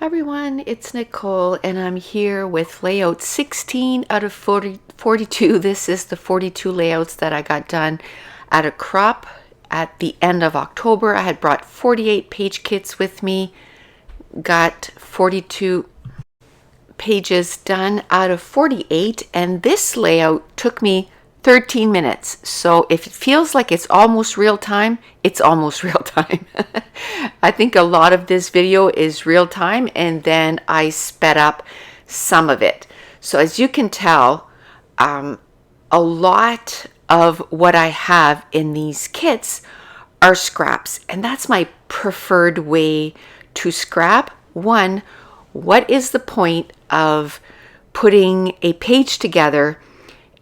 Everyone, it's Nicole and I'm here with layout 16 out of 42. This is the 42 layouts that I got done at a crop at the end of October. I had brought 48 page kits with me, got 42 pages done out of 48, and this layout took me 13 minutes. So if it feels like it's almost real time, it's almost real time. I think a lot of this video is real time, and then I sped up some of it. So as you can tell, a lot of what I have in these kits are scraps, and that's my preferred way to scrap. One, what is the point of putting a page together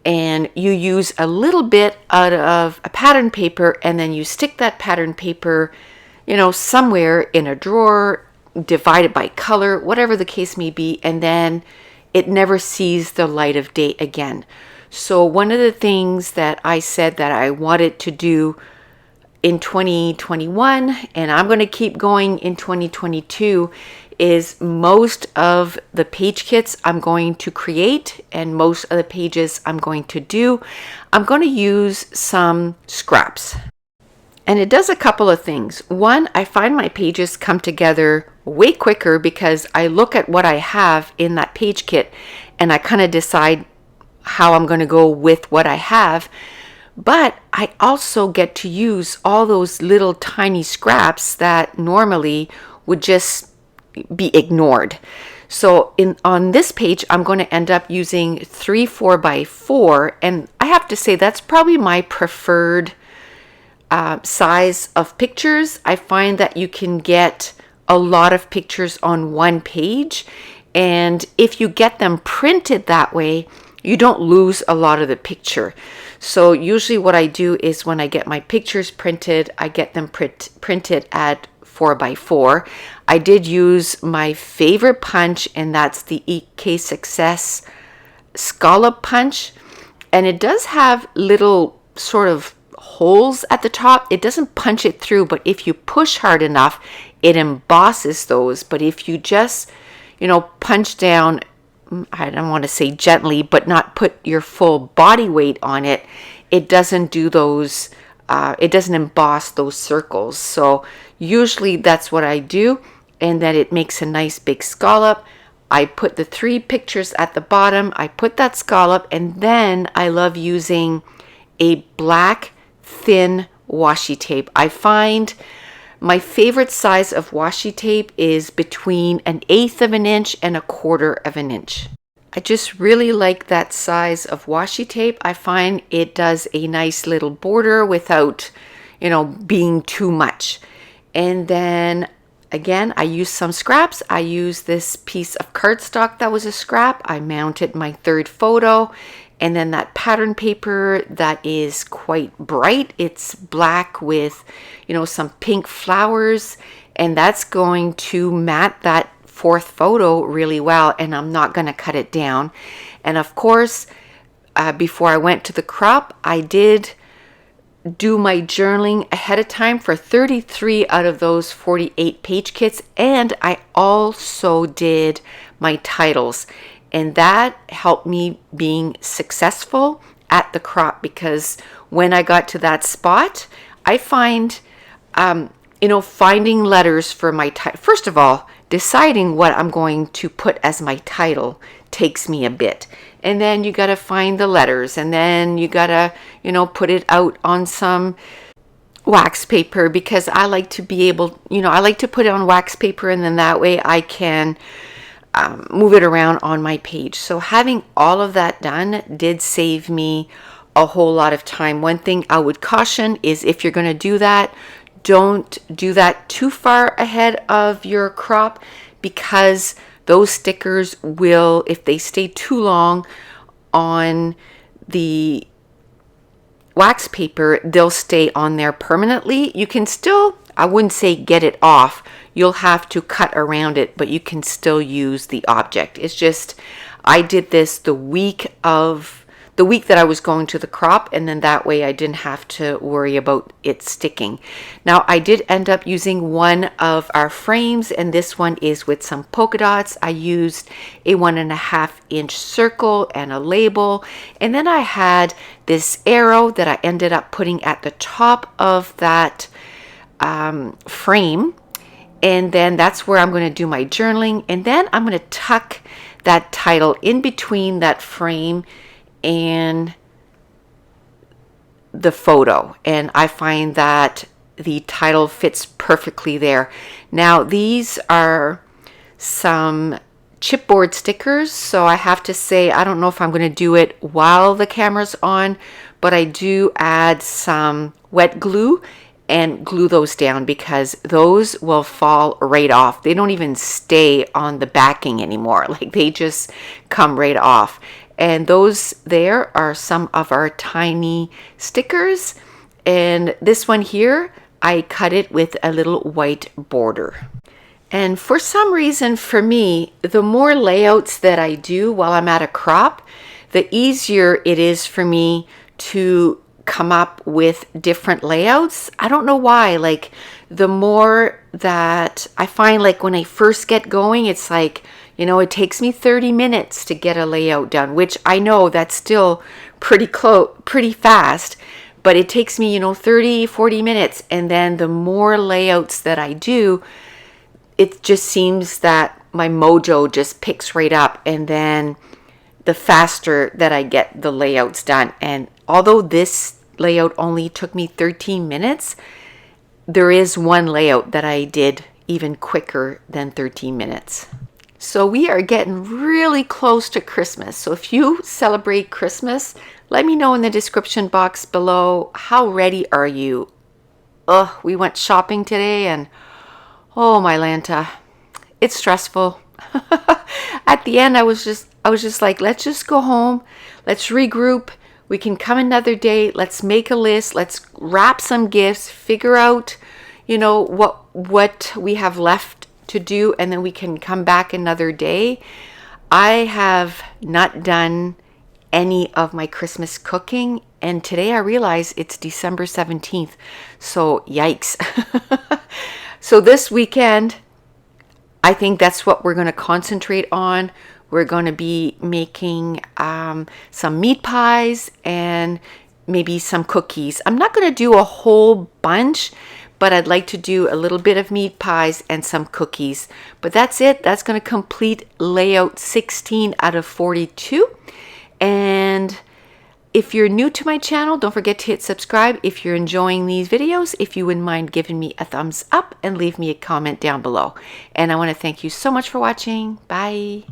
and you use a little bit out of a pattern paper and then you stick that pattern paper, somewhere in a drawer, divide it by color, whatever the case may be, and then it never sees the light of day again. So one of the things that I said that I wanted to do in 2021, and I'm going to keep going in 2022, is most of the page kits I'm going to create and most of the pages I'm going to use some scraps. And it does a couple of things. One, I find my pages come together way quicker because I look at what I have in that page kit and I kind of decide how I'm going to go with what I have. But I also get to use all those little tiny scraps that normally would just be ignored. So on this page, I'm going to end up using 3 4x4, and I have to say that's probably my preferred size of pictures. I find that you can get a lot of pictures on one page, and if you get them printed that way, you don't lose a lot of the picture. So usually what I do is when I get my pictures printed, I get them printed at 4x4. I did use my favorite punch, and that's the EK Success scallop punch, and it does have little sort of holes at the top. It doesn't punch it through, but if you push hard enough, it embosses those. But if you just punch down, I don't want to say gently, but not put your full body weight on it, it doesn't do those, it doesn't emboss those circles. So usually that's what I do, and then it makes a nice big scallop. I put the 3 pictures at the bottom, I put that scallop, and then I love using a black thin washi tape. I find my favorite size of washi tape is between 1/8 of an inch and 1/4 of an inch. I just really like that size of washi tape. I find it does a nice little border without, being too much. And then again, I use some scraps. I use this piece of cardstock that was a scrap. I mounted my 3rd photo, and then that pattern paper that is quite bright. It's black with, some pink flowers, and that's going to matte that 4th photo really well, and I'm not going to cut it down. And of course, before I went to the crop, I did do my journaling ahead of time for 33 out of those 48 page kits, and I also did my titles, and that helped me being successful at the crop, because when I got to that spot, I find finding letters for my title. First of all, deciding what I'm going to put as my title takes me a bit. And then you got to find the letters, and then you got to, put it out on some wax paper, because I like to be able, I like to put it on wax paper, and then that way I can move it around on my page. So having all of that done did save me a whole lot of time. One thing I would caution is if you're going to do that, don't do that too far ahead of your crop, because those stickers will, if they stay too long on the wax paper, they'll stay on there permanently. You can still, I wouldn't say get it off. You'll have to cut around it, but you can still use the object. It's just, I did this the week of the week that I was going to the crop, and then that way I didn't have to worry about it sticking. Now I did end up using one of our frames, and this one is with some polka dots. I used a 1.5-inch circle and a label, and then I had this arrow that I ended up putting at the top of that frame, and then that's where I'm going to do my journaling, and then I'm going to tuck that title in between that frame and the photo, and I find that the title fits perfectly there. Now these are some chipboard stickers, so I have to say I don't know if I'm going to do it while the camera's on, but I do add some wet glue and glue those down because those will fall right off. They don't even stay on the backing anymore. Like, they just come right off. And those there are some of our tiny stickers. And this one here, I cut it with a little white border. And for some reason, for me, the more layouts that I do while I'm at a crop, the easier it is for me to come up with different layouts. I don't know why. Like, the more that I find, like, when I first get going, it's like, you know, it takes me 30 minutes to get a layout done, which I know that's still pretty fast, but it takes me, you know, 30, 40 minutes. And then the more layouts that I do, it just seems that my mojo just picks right up, and then the faster that I get the layouts done. And although this layout only took me 13 minutes, there is one layout that I did even quicker than 13 minutes. So we are getting really close to Christmas. So if you celebrate Christmas, let me know in the description box below, how ready are you? We went shopping today, and oh my Lanta, it's stressful. At the end, I was just like, let's just go home. Let's regroup. We can come another day. Let's make a list. Let's wrap some gifts, figure out, you know, what we have left to do, and then we can come back another day. I have not done any of my Christmas cooking, and today I realize it's December 17th. So yikes. So this weekend, I think that's what we're going to concentrate on. We're going to be making some meat pies and maybe some cookies. I'm not going to do a whole bunch, but I'd like to do a little bit of meat pies and some cookies. But that's it. That's going to complete layout 16 out of 42. And if you're new to my channel, don't forget to hit subscribe. If you're enjoying these videos, if you wouldn't mind giving me a thumbs up and leave me a comment down below. And I want to thank you so much for watching. Bye.